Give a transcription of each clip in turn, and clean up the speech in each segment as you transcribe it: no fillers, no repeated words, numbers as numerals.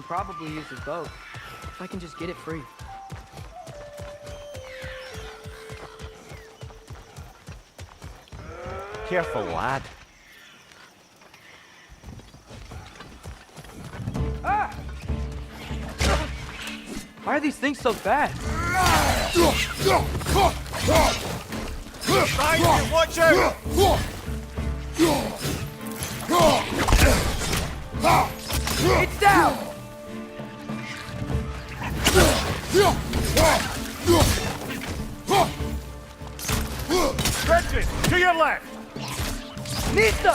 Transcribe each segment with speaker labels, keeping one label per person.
Speaker 1: probably use his boat. If I can just get it free.
Speaker 2: Careful, lad.
Speaker 1: Ah! Why are these things so fast?
Speaker 2: Behind you, watch out!
Speaker 1: It's down!
Speaker 2: Trenches, to your left!
Speaker 1: Nista!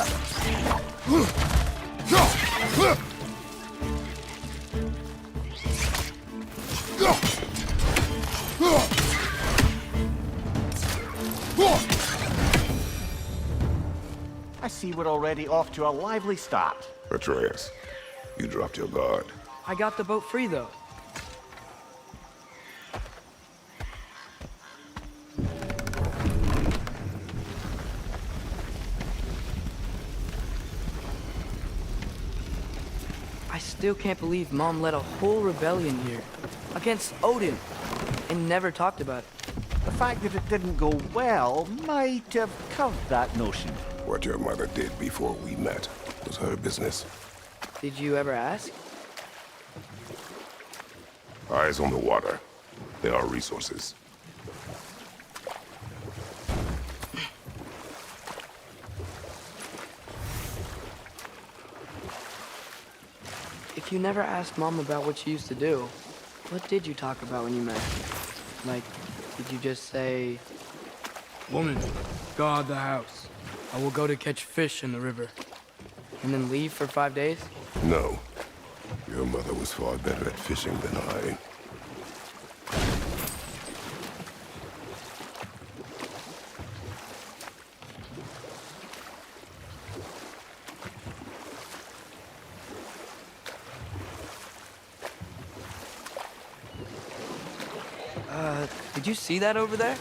Speaker 2: I see we're already off to a lively start.
Speaker 3: Atreus, you dropped your guard.
Speaker 1: I got the boat free, though. I still can't believe Mom led a whole rebellion here. Against Odin. And never talked about it.
Speaker 2: The fact that it didn't go well might have curved that notion.
Speaker 3: What your mother did before we met was her business.
Speaker 1: Did you ever ask?
Speaker 3: Eyes on the water. There are resources.
Speaker 1: If you never asked Mom about what she used to do, what did you talk about when you met? Like, did you just say, "Woman, guard the house. I will go to catch fish in the river," and then leave for 5 days?
Speaker 3: No. Your mother was far better at fishing than I.
Speaker 1: Did you see that over there?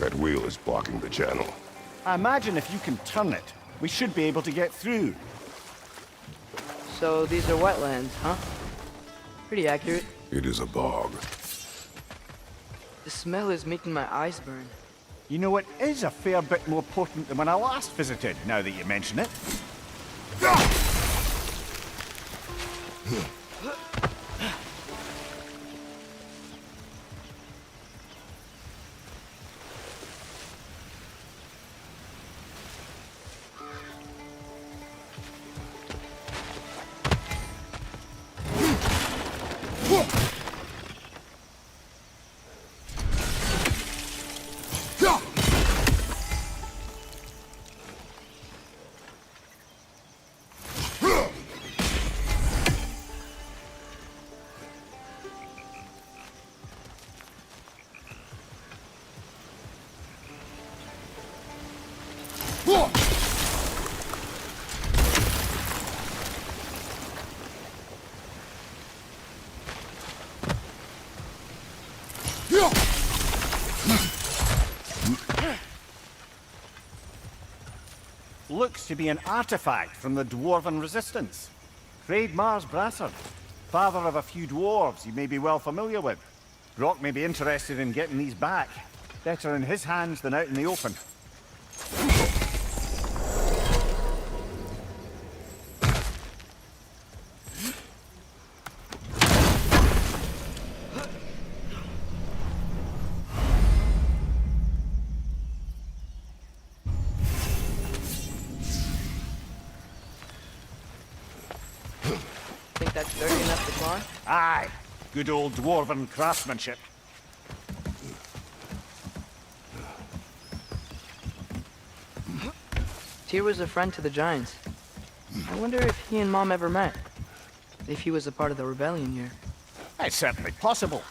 Speaker 3: That wheel is blocking the channel.
Speaker 2: I imagine if you can turn it, we should be able to get through.
Speaker 1: So these are wetlands, huh? Pretty accurate.
Speaker 3: It is a bog.
Speaker 1: The smell is making my eyes burn.
Speaker 2: You know, it is a fair bit more potent than when I last visited, now that you mention it. Looks to be an artifact from the Dwarven Resistance. Mars Brassard, father of a few dwarves you may be well familiar with. Brock may be interested in getting these back. Better in his hands than out in the open.
Speaker 1: Think that's dirty enough to climb?
Speaker 2: Aye, good old Dwarven craftsmanship.
Speaker 1: Tyr was a friend to the Giants. I wonder if he and Mom ever met. If he was a part of the rebellion here.
Speaker 2: It's certainly possible.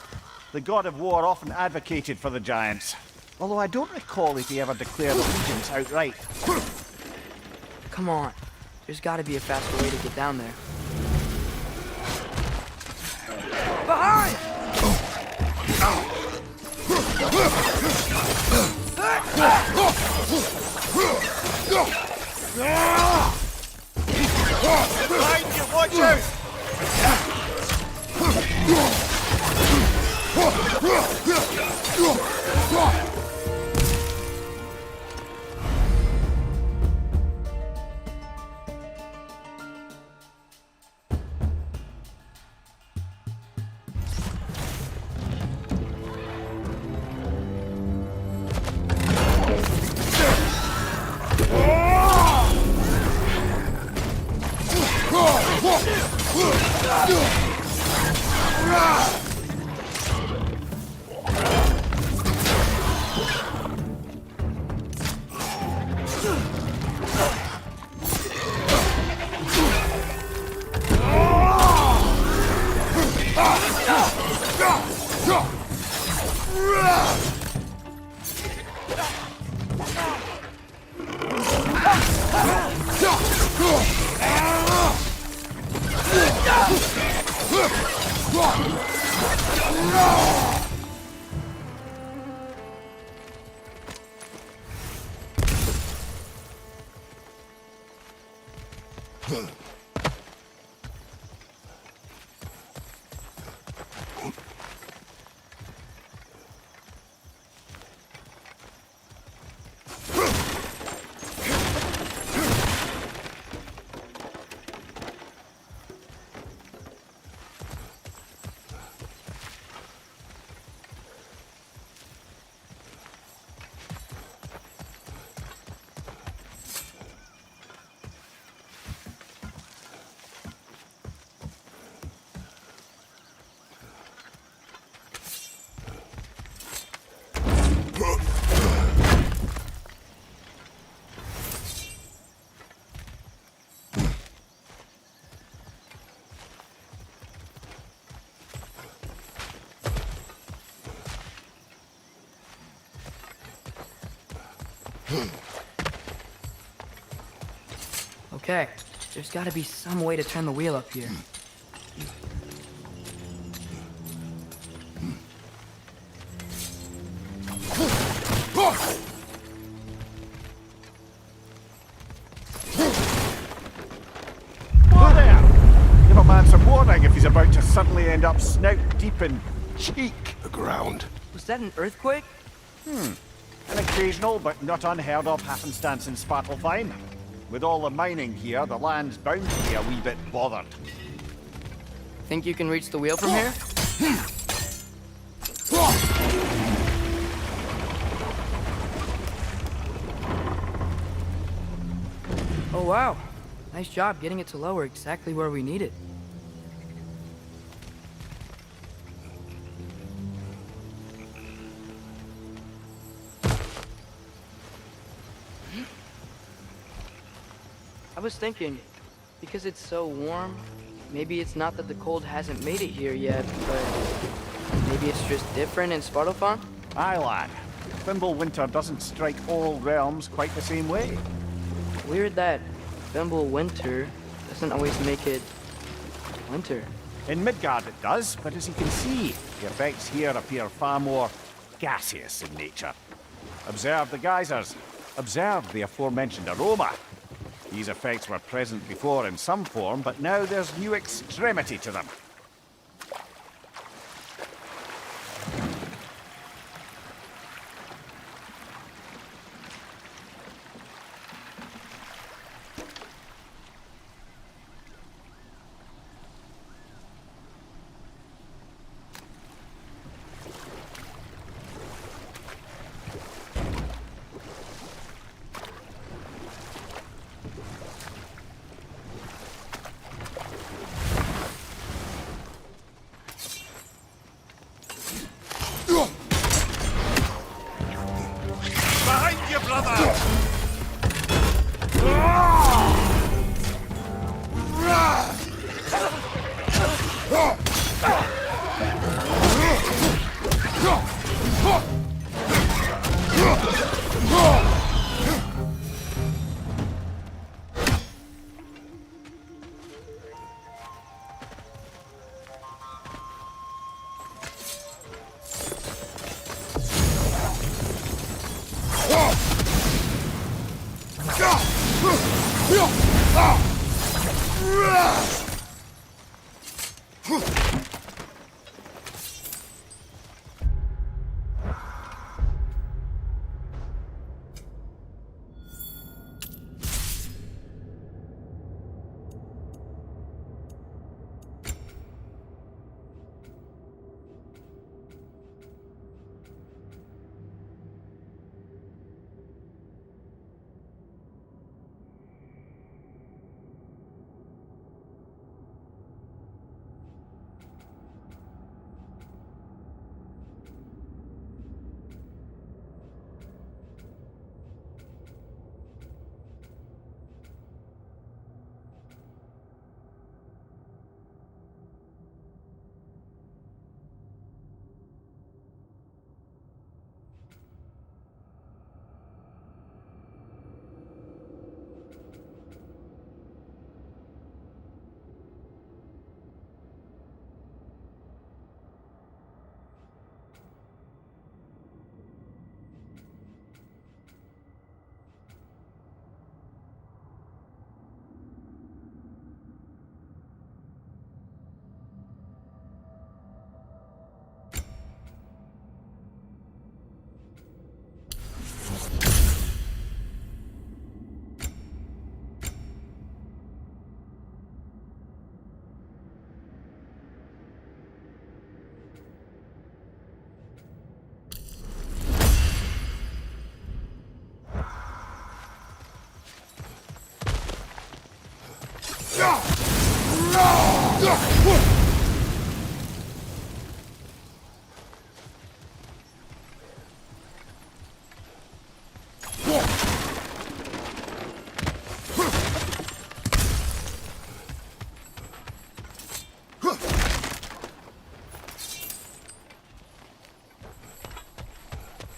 Speaker 2: The God of War often advocated for the giants, although I don't recall if he ever declared allegiance outright.
Speaker 1: Come on. There's gotta be a faster way to get down there. Behind!
Speaker 2: Behind you, watch out!
Speaker 1: Okay, there's gotta be some way to turn the wheel up here.
Speaker 2: Whoa there! Give a man some warning if he's about to suddenly end up snout deep in cheek.
Speaker 3: The ground.
Speaker 1: Was that an earthquake?
Speaker 2: An occasional but not unheard of happenstance in Svartalfheim. With all the mining here, the land's bound to be a wee bit bothered.
Speaker 1: Think you can reach the wheel from here? Oh wow, nice job getting it to lower exactly where we need it. I was thinking, because it's so warm, maybe it's not that the cold hasn't made it here yet, but maybe it's just different in Svartalfheim?
Speaker 2: Aye, lad. Thimble winter doesn't strike all realms quite the same way.
Speaker 1: Weird that Thimble winter doesn't always make it winter.
Speaker 2: In Midgard it does, but as you can see, the effects here appear far more gaseous in nature. Observe the geysers. Observe the aforementioned aroma. These effects were present before in some form, but now there's new extremity to them. Behind you, brother!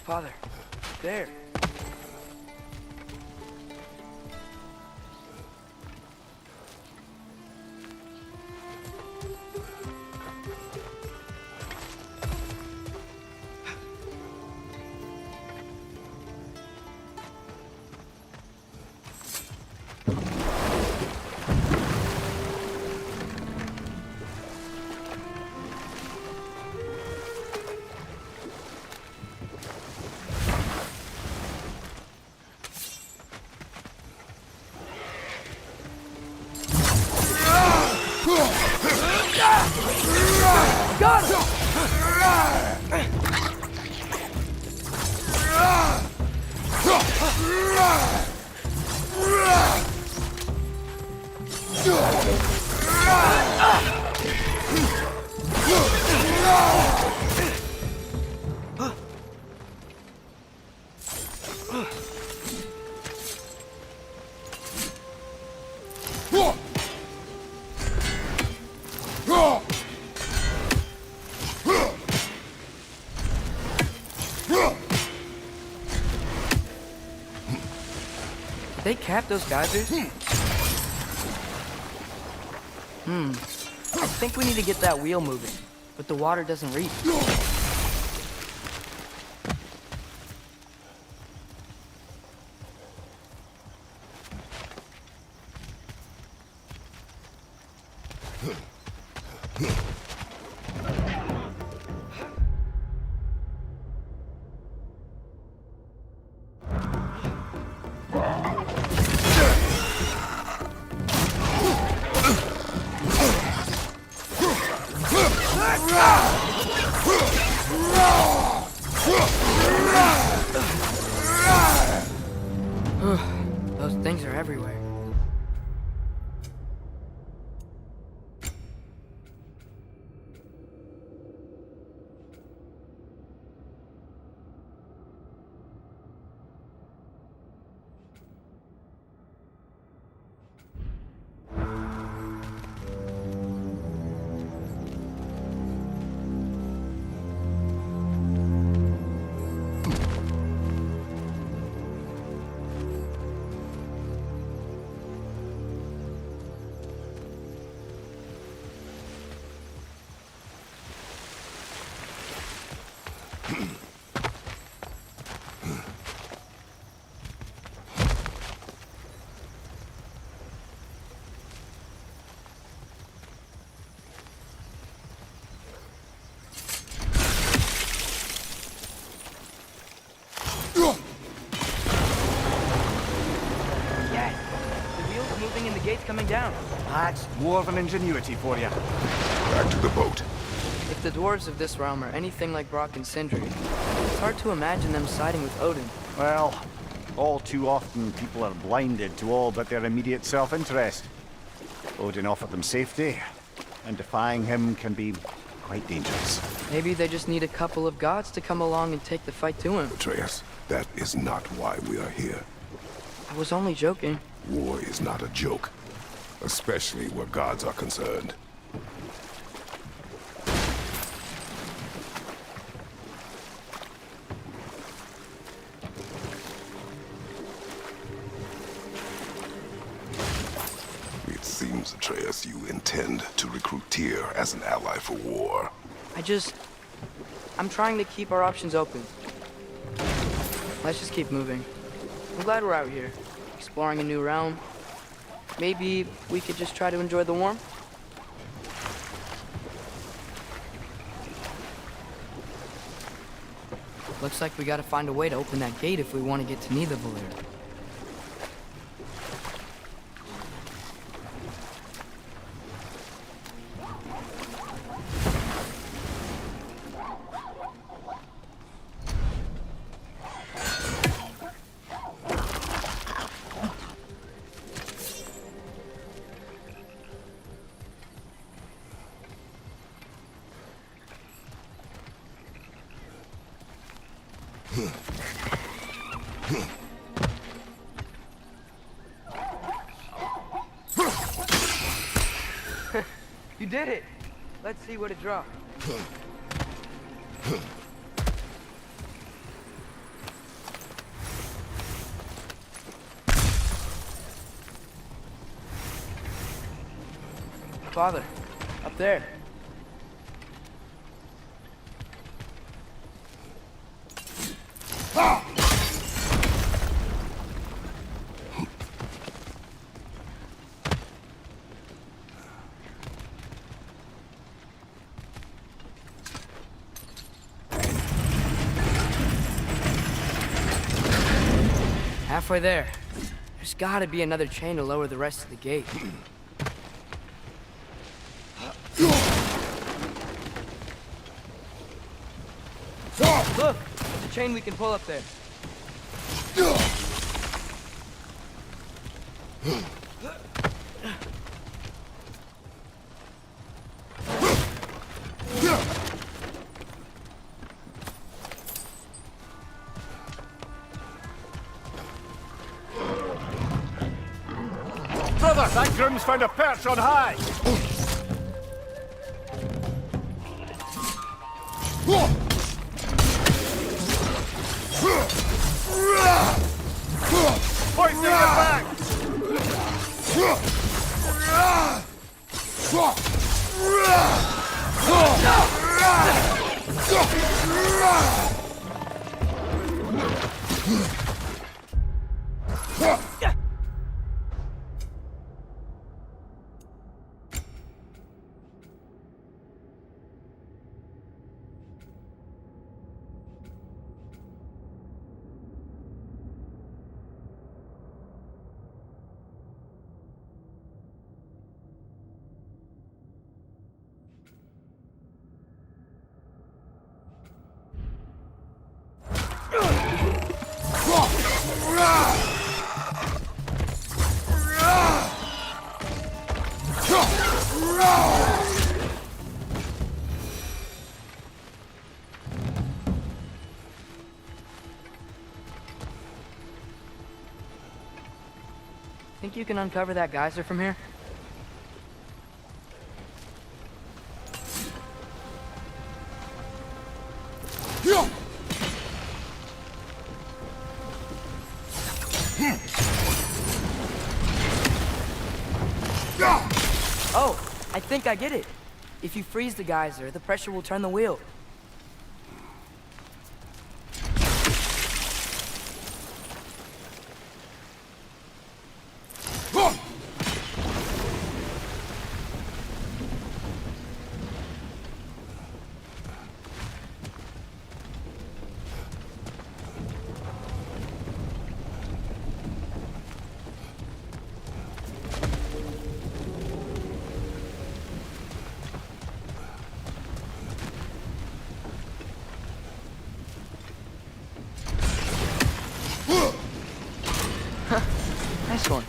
Speaker 1: Father, there. Got him! They cap those geysers? I think we need to get that wheel moving, but the water doesn't reach. Those things are everywhere. gate's coming down.
Speaker 2: That's dwarven ingenuity for you.
Speaker 3: Back to the boat.
Speaker 1: If the dwarves of this realm are anything like Brock and Sindri, it's hard to imagine them siding with Odin.
Speaker 2: Well, all too often people are blinded to all but their immediate self-interest. Odin offered them safety, and defying him can be quite dangerous.
Speaker 1: Maybe they just need a couple of gods to come along and take the fight to him.
Speaker 3: Atreus, that is not why we are here.
Speaker 1: I was only joking.
Speaker 3: War is not a joke, especially where gods are concerned. It seems, Atreus, you intend to recruit Tyr as an ally for war.
Speaker 1: I'm trying to keep our options open. Let's just keep moving. I'm glad we're out here, exploring a new realm. Maybe we could just try to enjoy the warmth? Looks like we gotta find a way to open that gate if we want to get to Nidavellir. You did it! Let's see what it dropped. Father, up there. Halfway there. There's gotta be another chain to lower the rest of the gate. Look! There's a chain we can pull up there.
Speaker 2: Brother, that groom's found a perch on high! Hoisting it back!
Speaker 1: Think you can uncover that geyser from here? Oh, I think I get it. If you freeze the geyser, the pressure will turn the wheel. Nice one.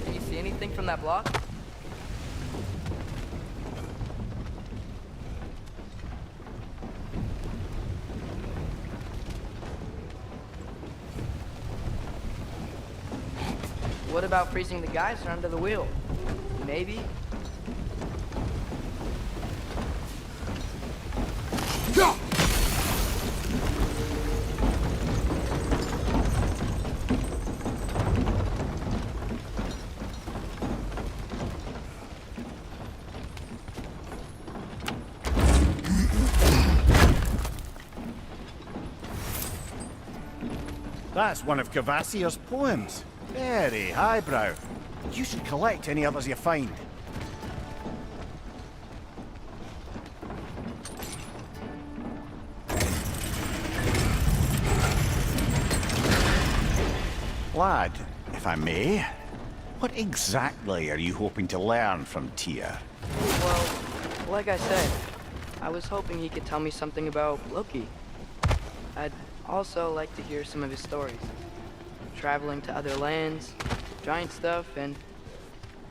Speaker 1: Can you see anything from that block? What about freezing the geyser under the wheel? Maybe?
Speaker 2: That's one of Kvasir's poems. Very highbrow. You should collect any others you find. Lad, if I may, what exactly are you hoping to learn from Tyr?
Speaker 1: Well, like I said, I was hoping he could tell me something about Loki. I'd also like to hear some of his stories. Traveling to other lands, giant stuff, and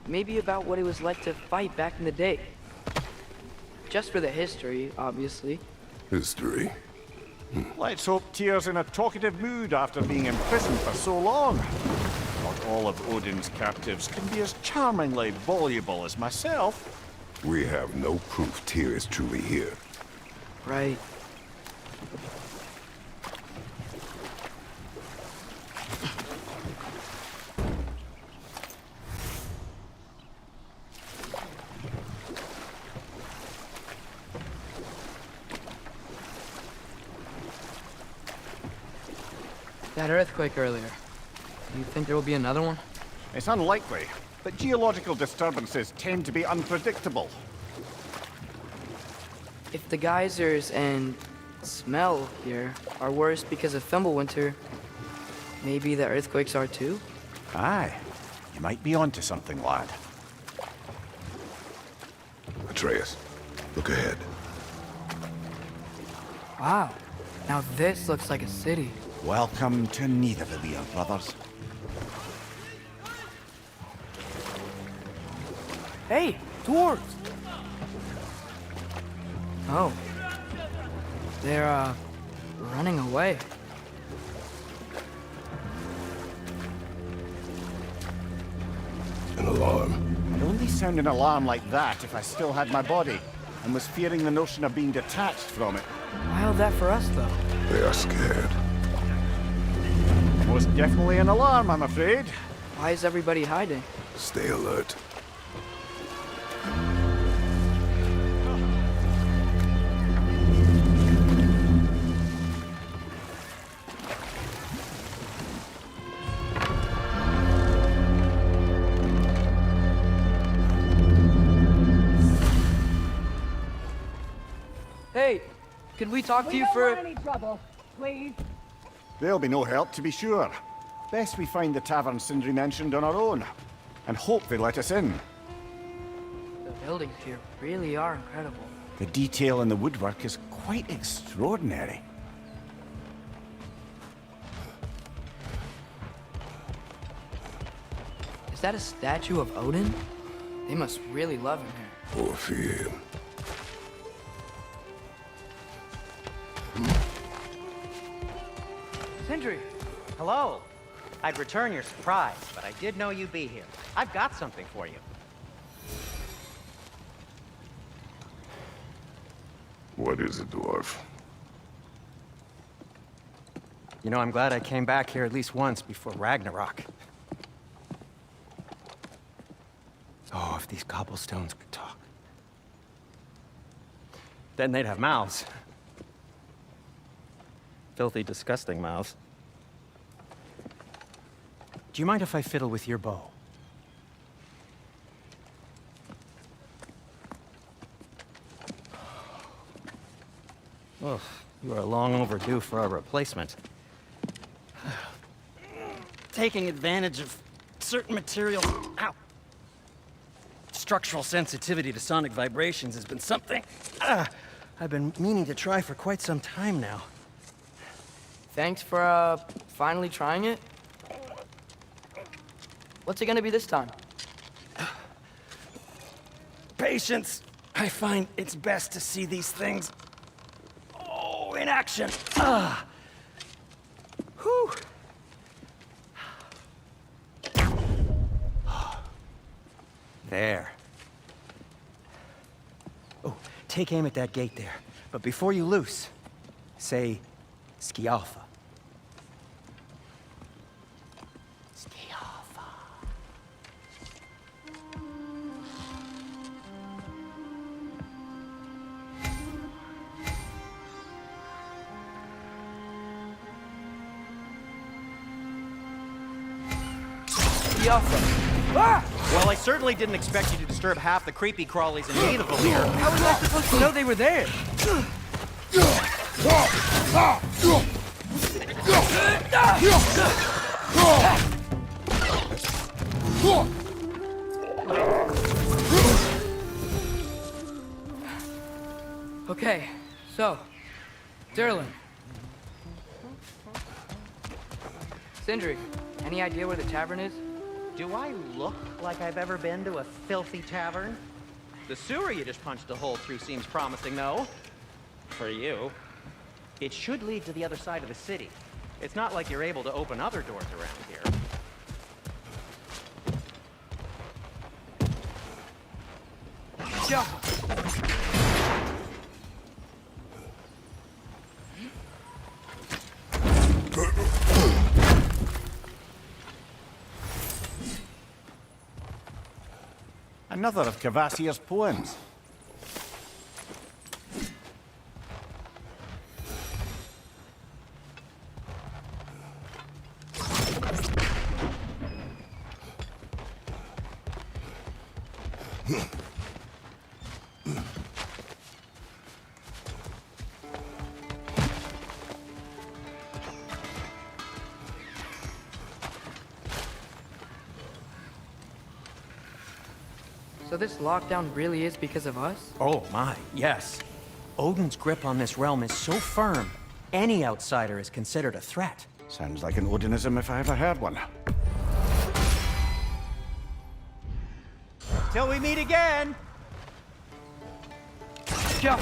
Speaker 1: maybe about what it was like to fight back in the day. Just for the history, obviously.
Speaker 3: History.
Speaker 2: Let's hope Tyr's in a talkative mood after being imprisoned for so long. Not all of Odin's captives can be as charmingly voluble as myself.
Speaker 3: We have no proof Tyr is truly here.
Speaker 1: Right. That earthquake earlier. Do you think there will be another one?
Speaker 2: It's unlikely, but geological disturbances tend to be unpredictable.
Speaker 1: If the geysers and smell here are worse because of Fimbulwinter, maybe the earthquakes are too?
Speaker 2: Aye, you might be onto something, lad.
Speaker 3: Atreus, look ahead.
Speaker 1: Wow. Now this looks like a city.
Speaker 2: Welcome to Nidavellir, brothers.
Speaker 1: Hey, dwarves! Oh. They're, running away.
Speaker 3: An alarm.
Speaker 2: I'd only sound an alarm like that if I still had my body, and was fearing the notion of being detached from it.
Speaker 1: Wild that for us, though.
Speaker 3: They are scared.
Speaker 2: Most definitely an alarm, I'm afraid.
Speaker 1: Why is everybody hiding?
Speaker 3: Stay alert.
Speaker 1: Hey, could we talk to you
Speaker 4: don't
Speaker 1: for...
Speaker 4: want any trouble, please.
Speaker 2: There'll be no help, to be sure. Best we find the tavern Sindri mentioned on our own, and hope they let us in.
Speaker 1: The buildings here really are incredible.
Speaker 2: The detail in the woodwork is quite extraordinary.
Speaker 1: Is that a statue of Odin? They must really love him here.
Speaker 3: Or fear him.
Speaker 1: Sindri!
Speaker 5: Hello. I'd return your surprise, but I did know you'd be here. I've got something for you.
Speaker 3: What is it, dwarf?
Speaker 5: You know, I'm glad I came back here at least once before Ragnarok. Oh, if these cobblestones could talk. Then they'd have mouths. Filthy, disgusting mouths. Do you mind if I fiddle with your bow? Oh, you are long overdue for a replacement. Taking advantage of certain materials. Ow! Structural sensitivity to sonic vibrations has been something
Speaker 6: I've been meaning to try for quite some time now.
Speaker 1: Thanks for, finally trying it. What's it gonna be this time?
Speaker 6: Patience! I find it's best to see these things, in action. Ah! Whew! There. Oh, take aim at that gate there. But before you loose, say, Skialfa. Skialfa.
Speaker 1: Ah!
Speaker 5: Well, I certainly didn't expect you to disturb half the creepy crawlies in need of a leader.
Speaker 1: How was I supposed to know they were there? Okay, so, Durlin. Sindri, any idea where the tavern is?
Speaker 5: Do I look like I've ever been to a filthy tavern? The sewer you just punched a hole through seems promising, though. For you. It should lead to the other side of the city. It's not like you're able to open other doors around here.
Speaker 1: Yeah.
Speaker 2: Another of Kvasir's poems.
Speaker 1: So this lockdown really is because of us?
Speaker 6: Oh my, yes. Odin's grip on this realm is so firm, any outsider is considered a threat.
Speaker 2: Sounds like an Odinism if I ever heard one.
Speaker 5: Till we meet again!
Speaker 1: Yeah.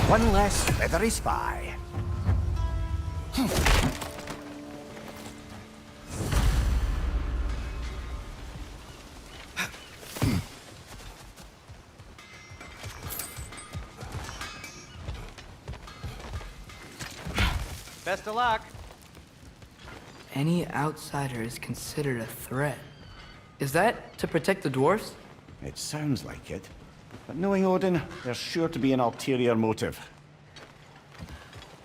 Speaker 2: One less feathery spy.
Speaker 5: Best of luck.
Speaker 1: Any outsider is considered a threat. Is that to protect the dwarfs?
Speaker 2: It sounds like it. But knowing Odin, there's sure to be an ulterior motive.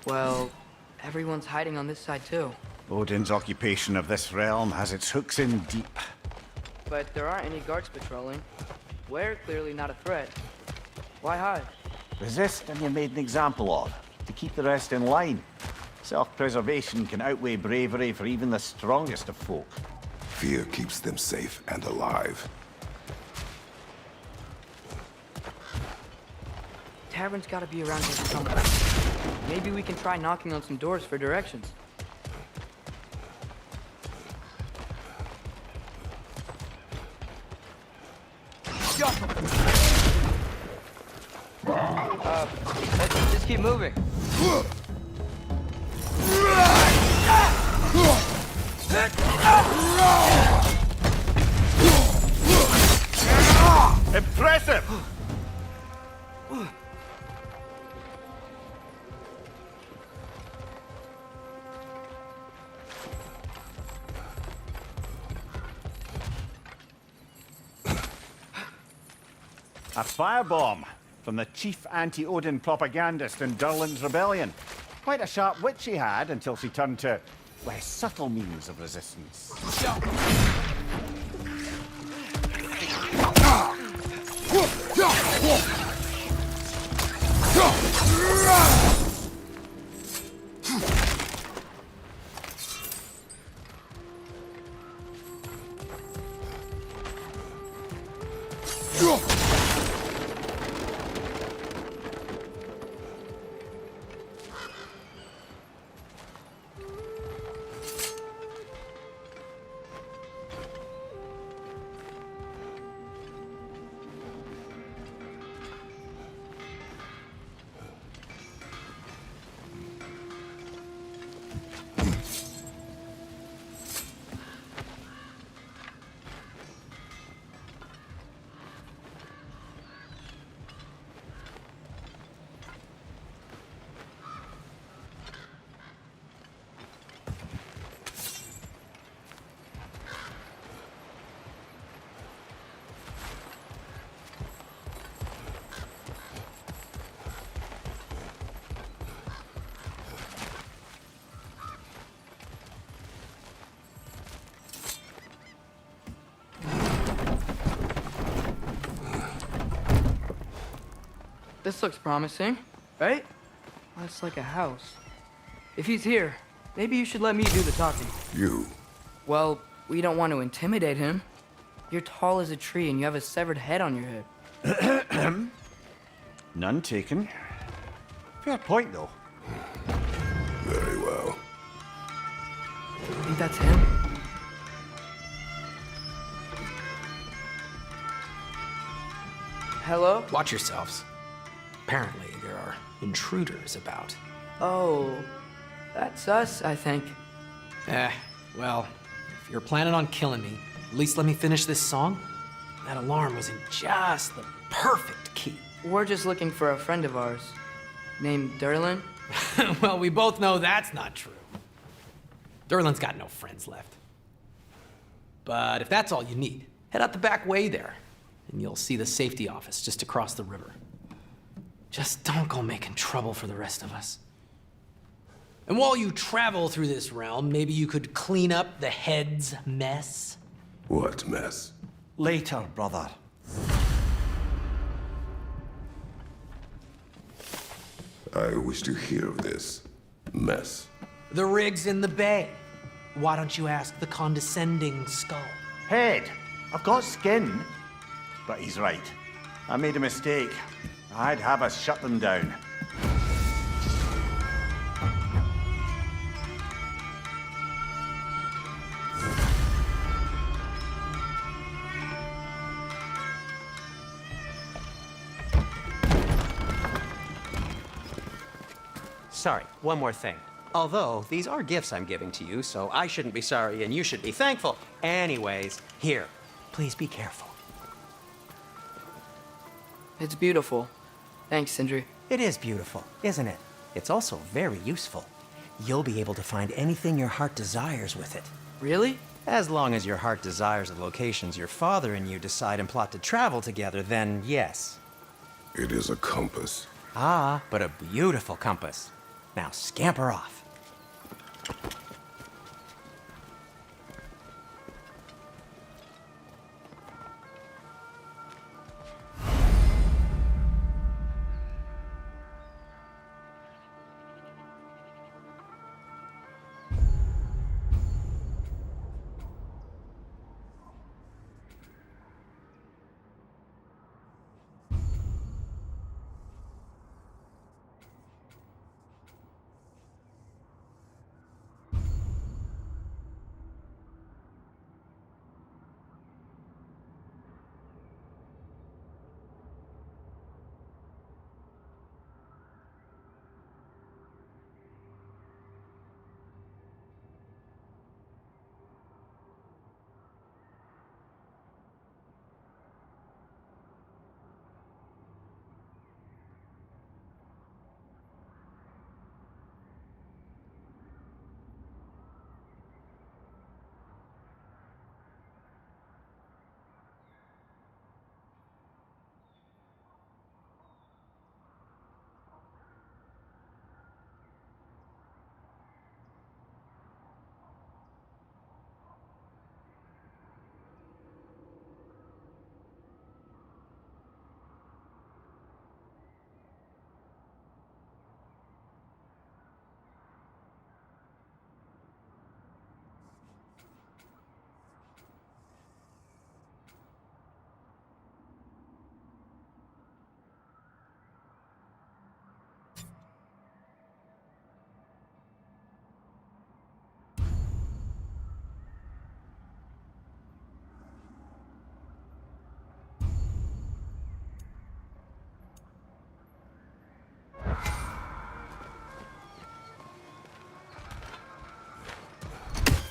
Speaker 1: Well, everyone's hiding on this side too.
Speaker 2: Odin's occupation of this realm has its hooks in deep.
Speaker 1: But there aren't any guards patrolling. We're clearly not a threat. Why hide?
Speaker 2: Resist and you're made an example of, to keep the rest in line. Self-preservation can outweigh bravery for even the strongest of folk.
Speaker 3: Fear keeps them safe and alive.
Speaker 1: Tavern's gotta be around here somewhere. Maybe we can try knocking on some doors for directions. Let's just keep moving.
Speaker 2: Impressive! A firebomb. from the chief anti-Odin propagandist in Durlin's rebellion. Quite a sharp wit she had until she turned to less subtle means of resistance.
Speaker 1: This looks promising, right? That's like a house. If he's here, maybe you should let me do the talking.
Speaker 3: You.
Speaker 1: Well, we don't want to intimidate him. You're tall as a tree and you have a severed head on your head.
Speaker 2: None taken. Fair point, though.
Speaker 3: Very well.
Speaker 1: Think that's him? Hello?
Speaker 7: Watch yourselves. Apparently, there are intruders about.
Speaker 1: Oh, that's us, I think.
Speaker 7: Well, if you're planning on killing me, at least let me finish this song. That alarm was in just the perfect key.
Speaker 1: We're just looking for a friend of ours named Durlin.
Speaker 7: Well, we both know that's not true. Durlin's got no friends left. But if that's all you need, head out the back way there, and you'll see the safety office just across the river. Just don't go making trouble for the rest of us. And while you travel through this realm, maybe you could clean up the head's mess?
Speaker 3: What mess?
Speaker 2: Later, brother.
Speaker 3: I wish to hear of this mess.
Speaker 7: The rig's in the bay. Why don't you ask the condescending skull?
Speaker 2: Head, I've got skin. But he's right. I made a mistake. I'd have us shut them down.
Speaker 5: Sorry, one more thing. Although, these are gifts I'm giving to you, so I shouldn't be sorry and you should be thankful. Anyways, here, please be careful.
Speaker 1: It's beautiful. Thanks, Sindri.
Speaker 6: It is beautiful, isn't it? It's also very useful. You'll be able to find anything your heart desires with it.
Speaker 1: Really?
Speaker 6: As long as your heart desires the locations your father and you decide and plot to travel together, then yes.
Speaker 3: It is a compass.
Speaker 6: Ah, but a beautiful compass. Now scamper off.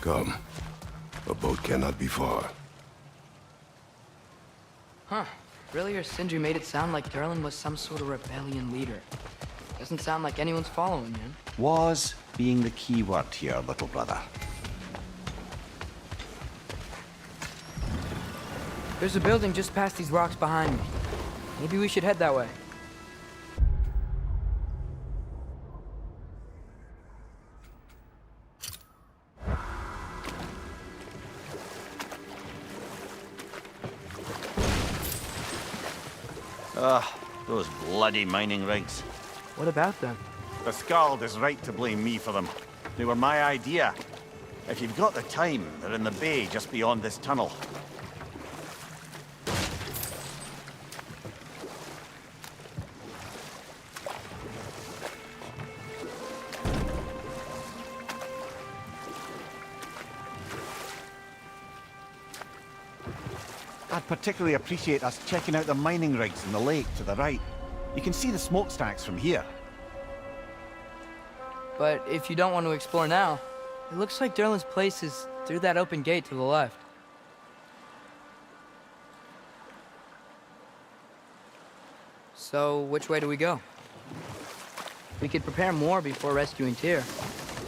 Speaker 3: Come. A boat cannot be far.
Speaker 1: Huh. Earlier, Sindri made it sound like Durlin was some sort of rebellion leader. Doesn't sound like anyone's following him.
Speaker 2: Was being the key word here, little brother.
Speaker 1: There's a building just past these rocks behind me. Maybe we should head that way.
Speaker 2: Those bloody mining rigs.
Speaker 1: What about them?
Speaker 2: The Skald is right to blame me for them. They were my idea. If you've got the time, they're in the bay just beyond this tunnel. I'd particularly appreciate us checking out the mining rigs in the lake to the right. You can see the smokestacks from here.
Speaker 1: But if you don't want to explore now, it looks like Durlin's place is through that open gate to the left. So, which way do we go? We could prepare more before rescuing Tyr.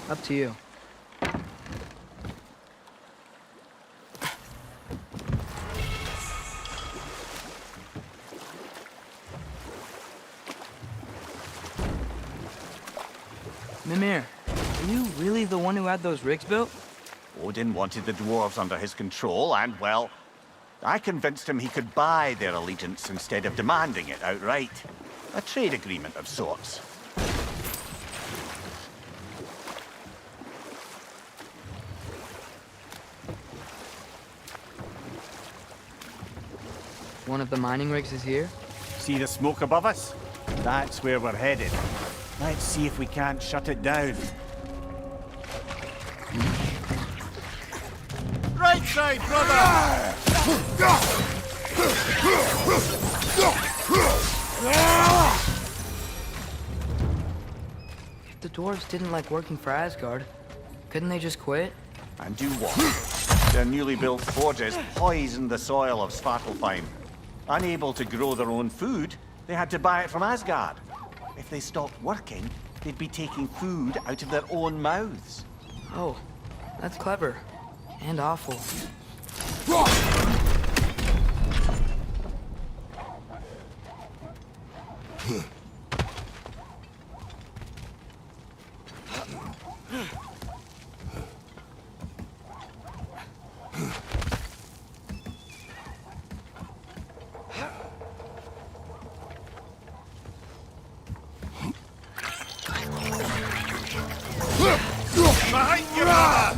Speaker 1: Up to you. Mimir, are you really the one who had those rigs built?
Speaker 2: Odin wanted the dwarves under his control, and, well, I convinced him he could buy their allegiance instead of demanding it outright. A trade agreement of sorts.
Speaker 1: One of the mining rigs is here?
Speaker 2: See the smoke above us? That's where we're headed. Let's see if we can't shut it down. Right side, brother!
Speaker 1: If the dwarves didn't like working for Asgard, couldn't they just quit?
Speaker 2: And do what? Their newly built forges poisoned the soil of Svartalfheim. Unable to grow their own food, they had to buy it from Asgard. If they stopped working, they'd be taking food out of their own mouths.
Speaker 1: Oh, that's clever. And awful.
Speaker 2: Behind you, brother!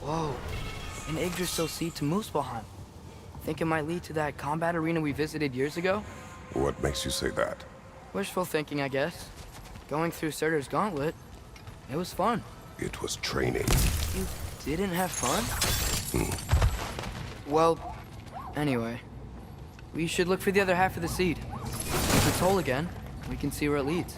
Speaker 1: Whoa, an Yggdrasil seed to Muspelheim. Think it might lead to that combat arena we visited years ago?
Speaker 3: What makes you say that?
Speaker 1: Wishful thinking, I guess. Going through Surtur's gauntlet, it was fun.
Speaker 3: It was training.
Speaker 1: You didn't have fun? Well, anyway, we should look for the other half of the seed. If it's whole again, we can see where it leads.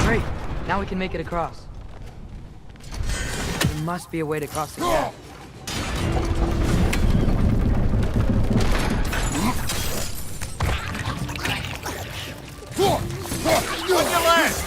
Speaker 1: Great, now we can make it across. must be a way to cross the gap.
Speaker 2: On your left!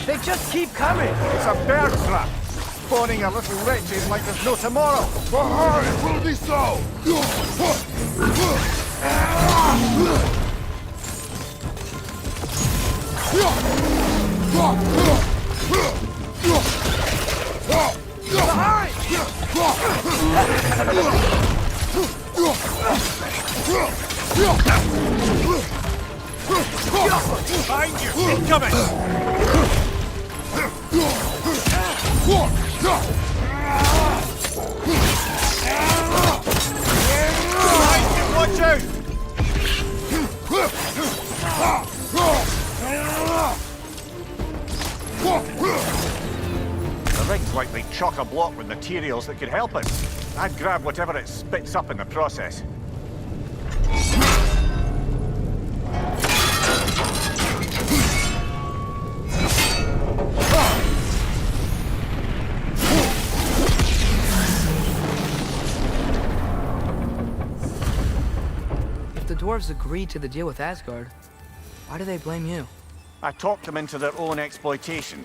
Speaker 1: They just keep coming!
Speaker 2: It's a bear trap! Spawning a little wretches like there's no tomorrow!
Speaker 3: For her, it will be so!
Speaker 2: Behind you! Incoming! Watch out! The rig's likely chock-a-block with materials that could help us. I'd grab whatever it spits up in the process.
Speaker 1: If the dwarves agreed to the deal with Asgard, why do they blame you?
Speaker 2: I talked them into their own exploitation.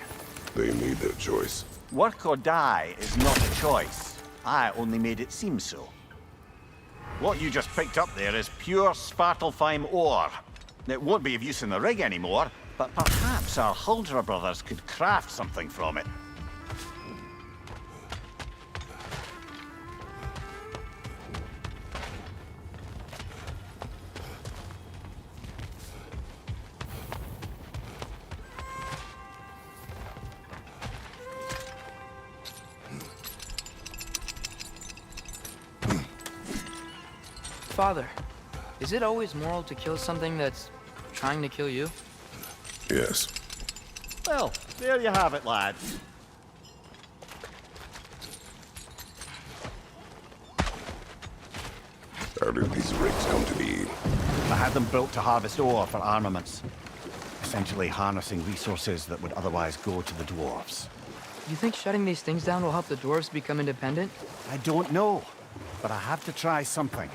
Speaker 3: They made their choice.
Speaker 2: Work or die is not a choice. I only made it seem so. What you just picked up there is pure Svartalfheim ore. It won't be of use in the rig anymore, but perhaps our Huldra brothers could craft something from it.
Speaker 1: Father, is it always moral to kill something that's trying to kill you?
Speaker 3: Yes.
Speaker 2: Well, there you have it, lads.
Speaker 3: How did these rigs come to be?
Speaker 2: I had them built to harvest ore for armaments. Essentially harnessing resources that would otherwise go to the dwarves.
Speaker 1: You think shutting these things down will help the dwarves become independent?
Speaker 2: I don't know, but I have to try something.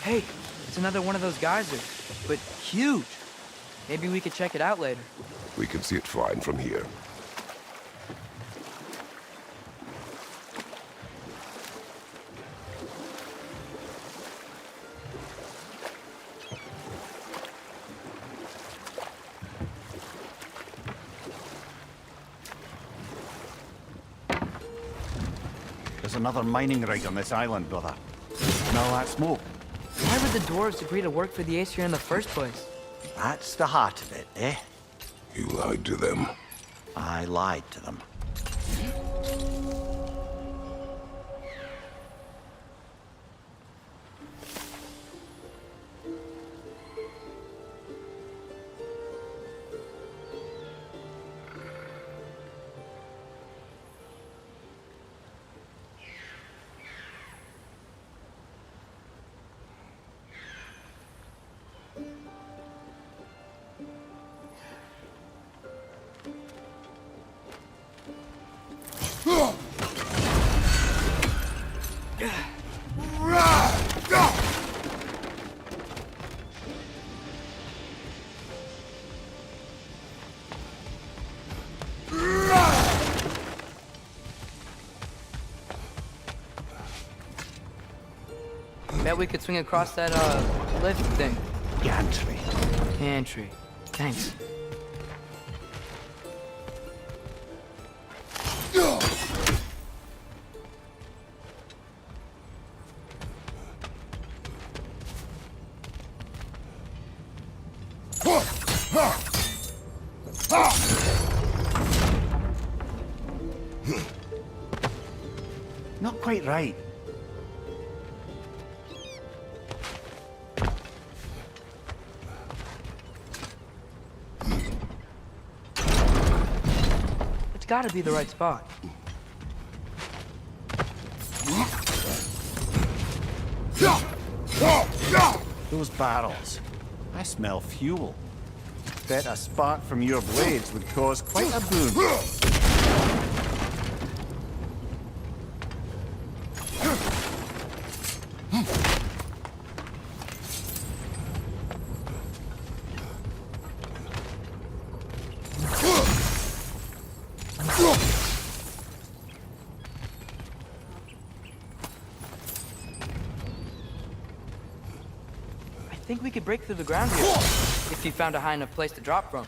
Speaker 1: Hey, it's another one of those geysers, but huge. Maybe we could check it out later.
Speaker 3: We can see it fine from here.
Speaker 2: There's another mining rig on this island, brother. Smell that smoke?
Speaker 1: Why would the dwarves agree to work for the Aesir in the first place?
Speaker 2: That's the heart of it, eh?
Speaker 3: You lied to them.
Speaker 2: I lied to them.
Speaker 1: bet we could swing across that, lift thing.
Speaker 2: Gantry.
Speaker 1: Gantry. Thanks.
Speaker 2: Not quite right.
Speaker 1: It's gotta be the right spot.
Speaker 2: Those barrels. I smell fuel. Bet a spark from your blades would cause quite a boom.
Speaker 1: I think we could break through the ground here. If you found a high enough place to drop from.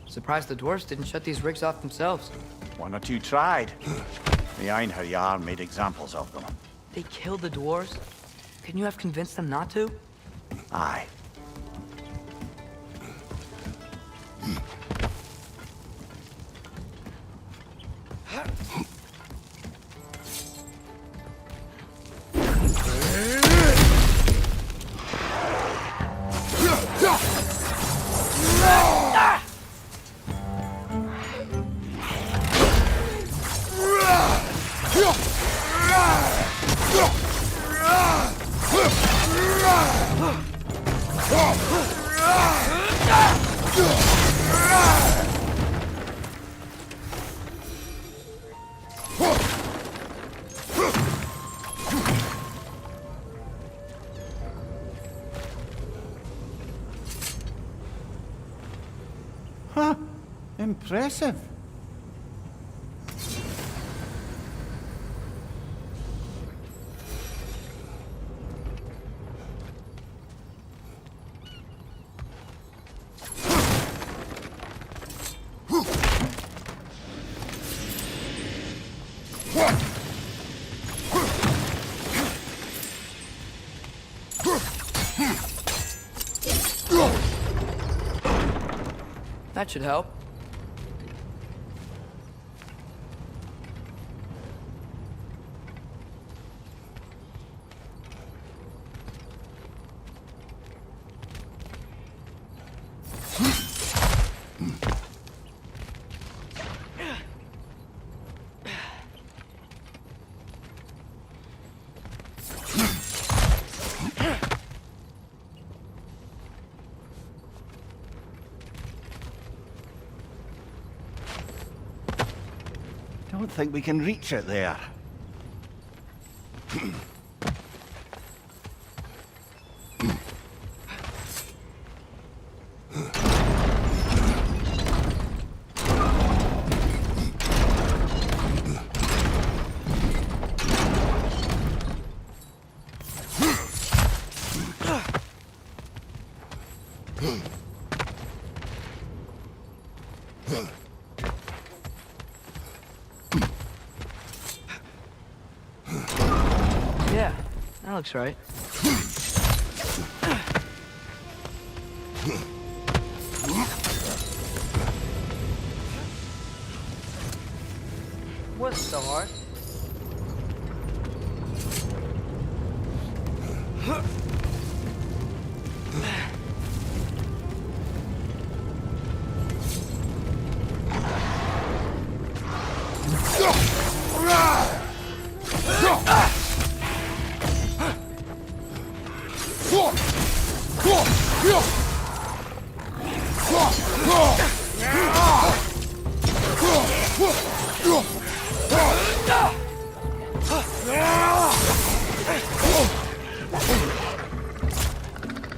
Speaker 1: Surprised the dwarves didn't shut these rigs off themselves.
Speaker 2: One or two tried. The Einherjar made examples of them.
Speaker 1: They killed the dwarves? Couldn't you have convinced them not to?
Speaker 2: Aye. Huh. Impressive.
Speaker 1: That should help.
Speaker 2: Don't think we can reach it there.
Speaker 1: Yeah, that looks right. What's so hard?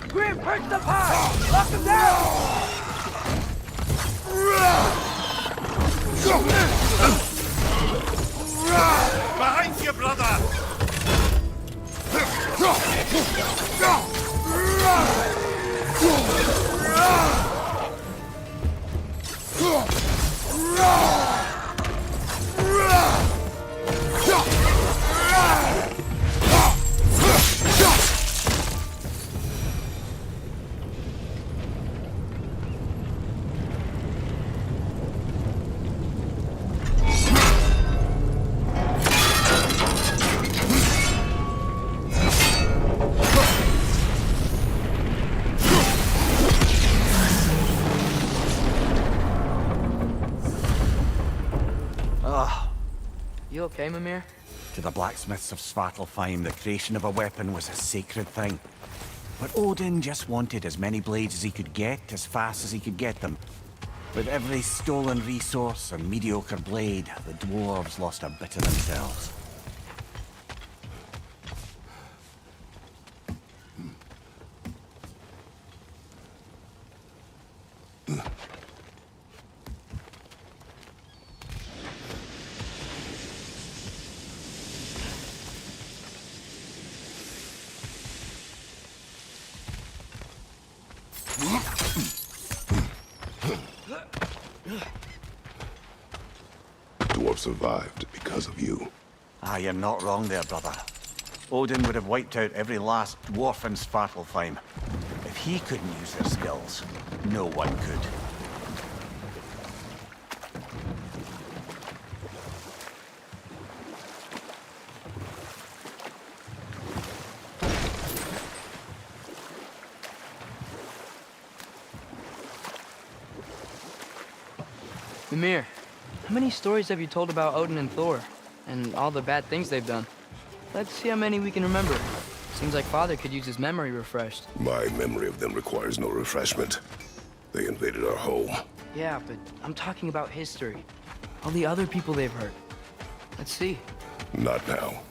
Speaker 1: Grim, perch up high! Lock him down!
Speaker 2: Behind you, brother!
Speaker 1: You okay, Mimir?
Speaker 2: To the blacksmiths of Svartalfheim, the creation of a weapon was a sacred thing. But Odin just wanted as many blades as he could get, as fast as he could get them. With every stolen resource and mediocre blade, the dwarves lost a bit of themselves.
Speaker 3: survived because of you.
Speaker 2: Ah, you're not wrong there, brother. Odin would have wiped out every last dwarf in Svartalfheim. If he couldn't use their skills, no one could.
Speaker 1: Mimir, how many stories have you told about Odin and Thor? And all the bad things they've done? Let's see how many we can remember. Seems like Father could use his memory refreshed.
Speaker 3: My memory of them requires no refreshment. They invaded our home.
Speaker 1: Yeah, but I'm talking about history. All the other people they've hurt. Let's see.
Speaker 3: Not now.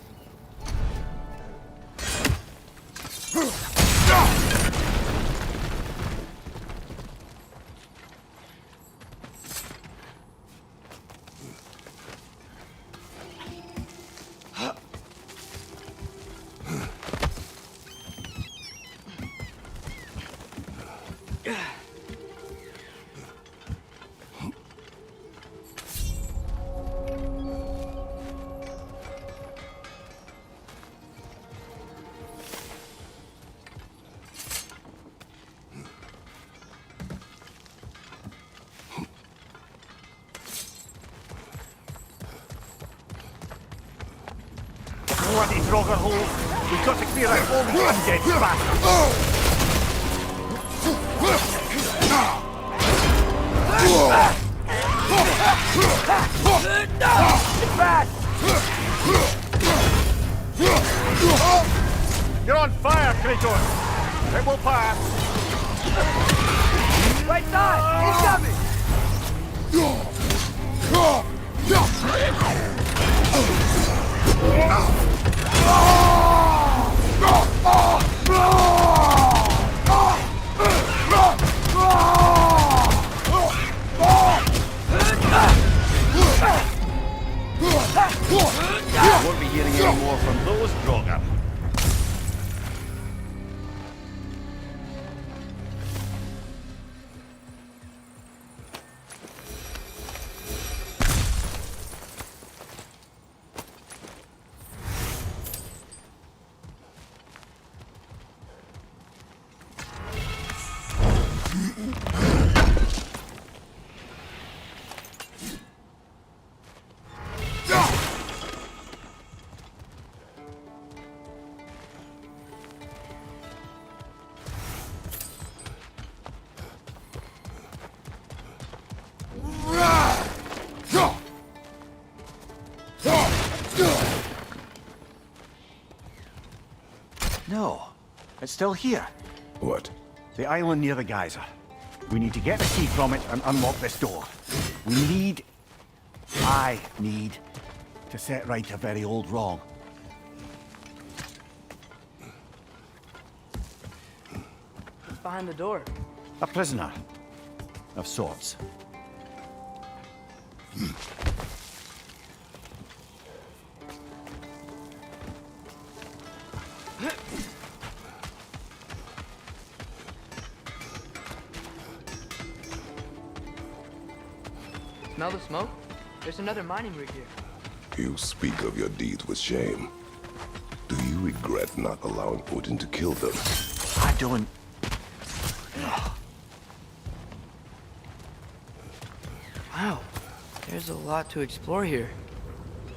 Speaker 2: Bloody Draugr hole! We've got to clear out all the undead bastards! It's bad! You're on fire, Kratos! It will pass!
Speaker 1: Right side!
Speaker 2: Won't be hearing any more from those Draugr. No, it's still here.
Speaker 3: What?
Speaker 2: The island near the geyser. We need to get the key from it and unlock this door. I need to set right a very old wrong.
Speaker 1: Who's behind the door?
Speaker 2: A prisoner of sorts.
Speaker 1: Smell the smoke? There's another mining rig here.
Speaker 3: You speak of your deeds with shame. Do you regret not allowing Odin to kill them?
Speaker 2: I don't...
Speaker 1: Wow, there's a lot to explore here.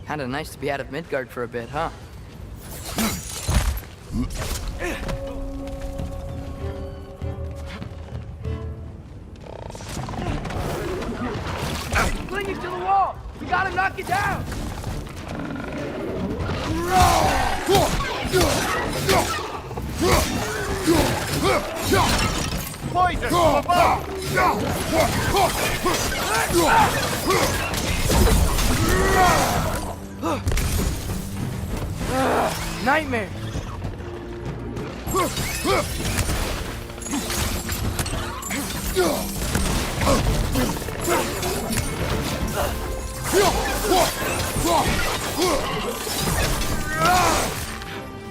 Speaker 1: Kinda nice to be out of Midgard for a bit, huh? Clinging to the wall! We gotta knock it down!
Speaker 2: Poison from above!
Speaker 1: Nightmare!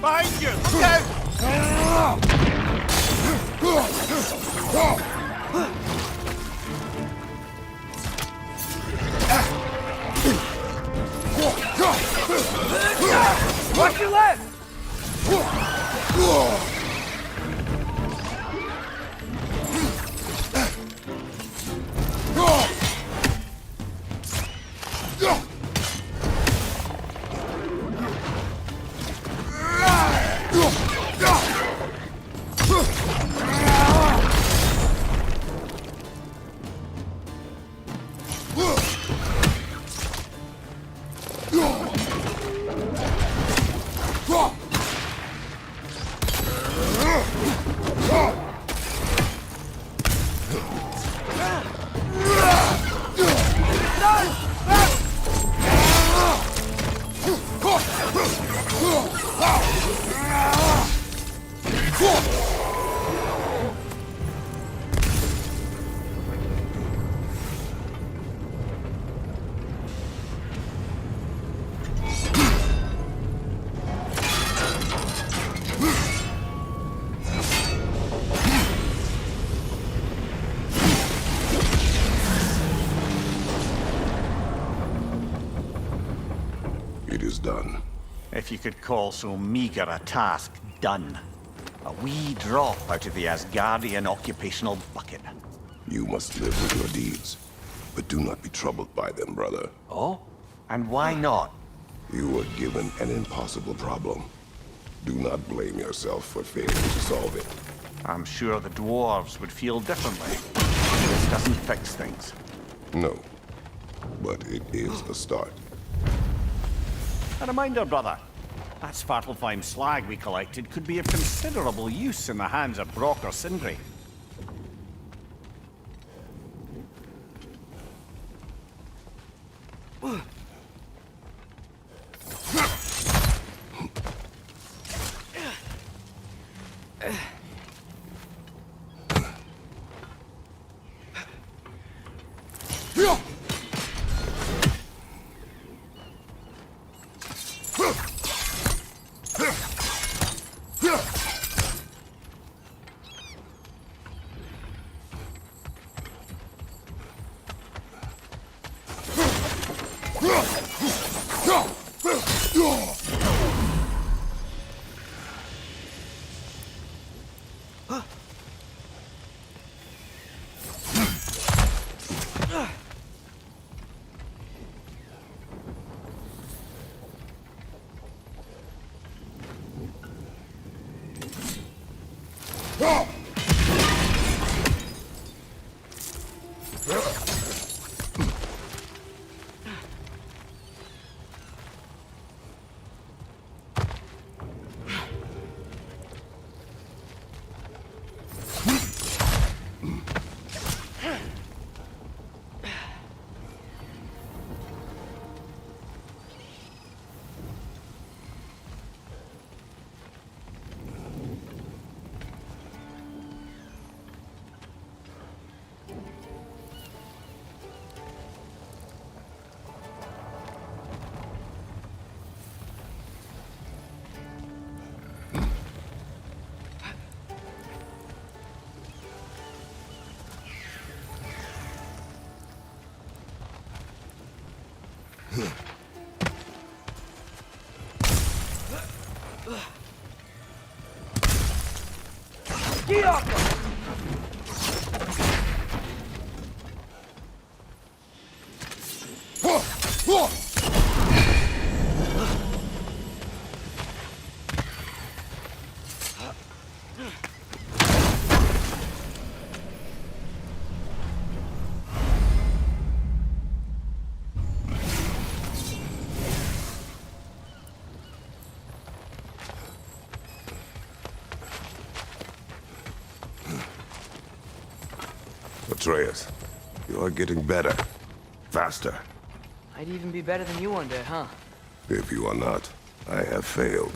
Speaker 2: Behind you! Look out!
Speaker 3: done.
Speaker 2: If you could call so meager a task done. A wee drop out of the Asgardian occupational bucket.
Speaker 3: You must live with your deeds, but do not be troubled by them, brother.
Speaker 2: Oh? And why not?
Speaker 3: You were given an impossible problem. Do not blame yourself for failing to solve it.
Speaker 2: I'm sure the dwarves would feel differently. This doesn't fix things.
Speaker 3: No, but it is a start.
Speaker 2: A reminder, brother. That Svartalfheim slag we collected could be of considerable use in the hands of Brock or Sindri.
Speaker 3: Atreus, you are getting better. Faster.
Speaker 1: I'd even be better than you one day, huh?
Speaker 3: If you are not, I have failed.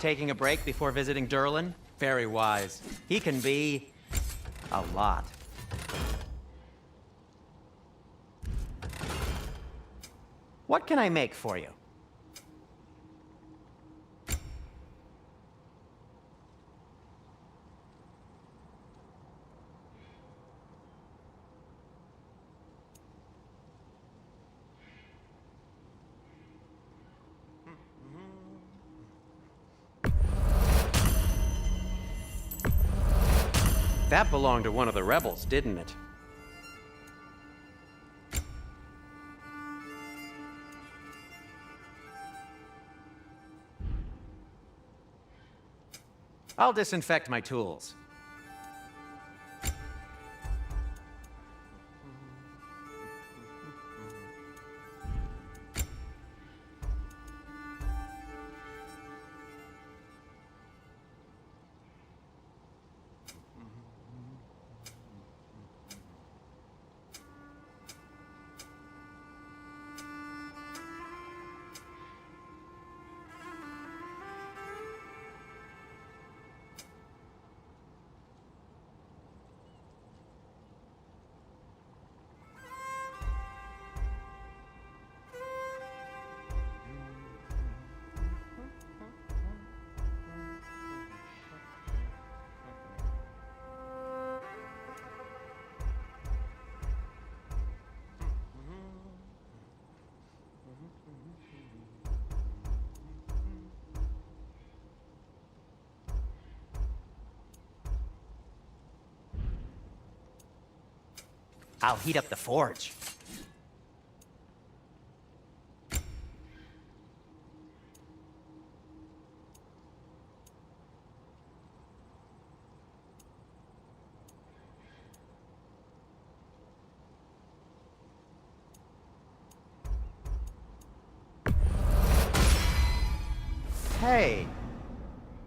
Speaker 5: Taking a break before visiting Durlin? Very wise. He can be a lot. What can I make for you? That belonged to one of the rebels, didn't it? I'll disinfect my tools.
Speaker 6: I'll heat up the forge.
Speaker 5: Hey,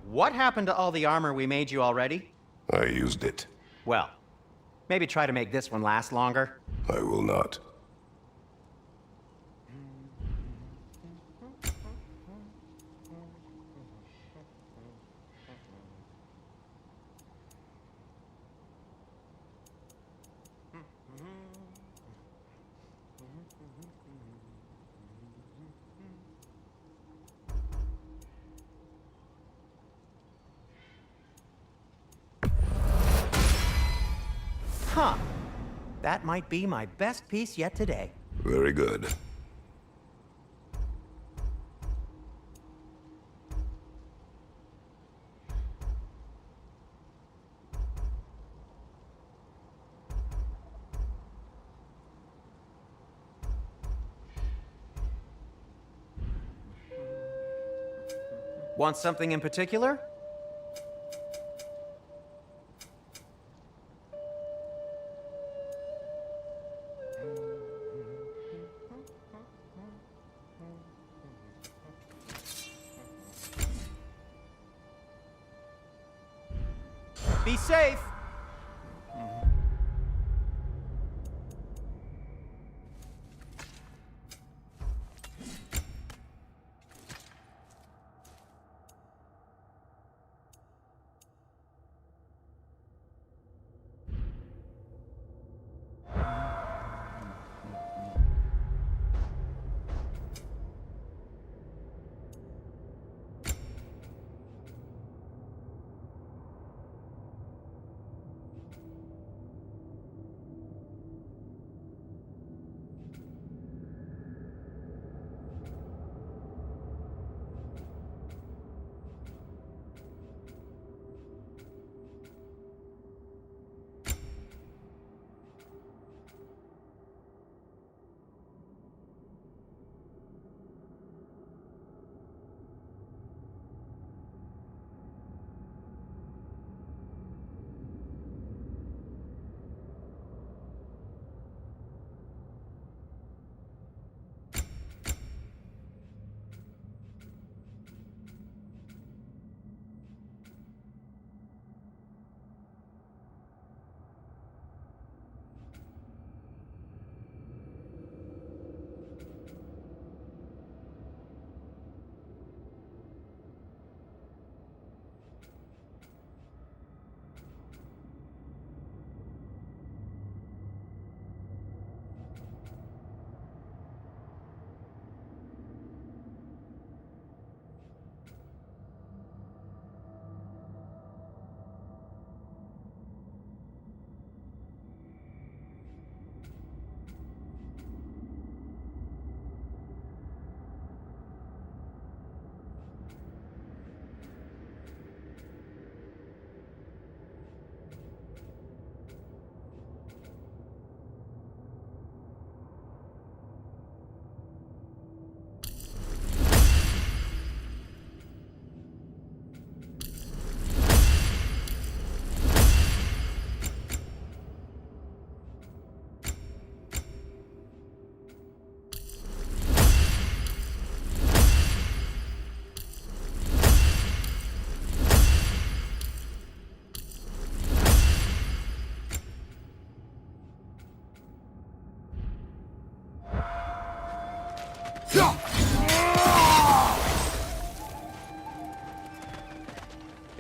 Speaker 5: what happened to all the armor we made you already?
Speaker 3: I used it.
Speaker 5: Well, maybe try to make this one last longer.
Speaker 3: I will not.
Speaker 6: Huh. That might be my best piece yet today.
Speaker 3: Very good.
Speaker 6: Want something in particular? Be safe!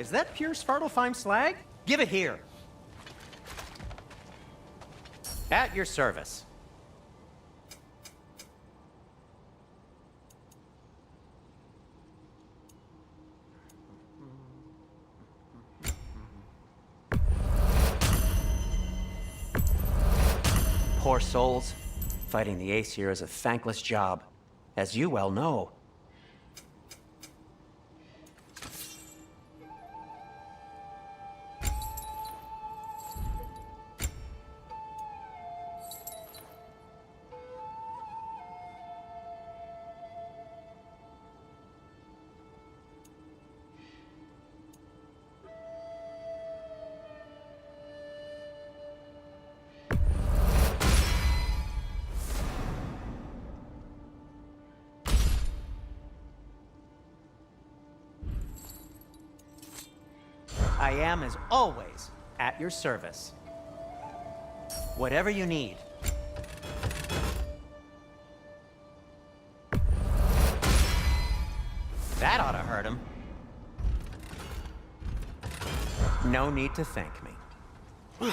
Speaker 6: Is that pure Svartalfheim slag? Give it here. At your service. Poor souls. Fighting the Aesir is a thankless job, as you well know. I am, as always, at your service. Whatever you need. That ought to hurt him. No need to thank me.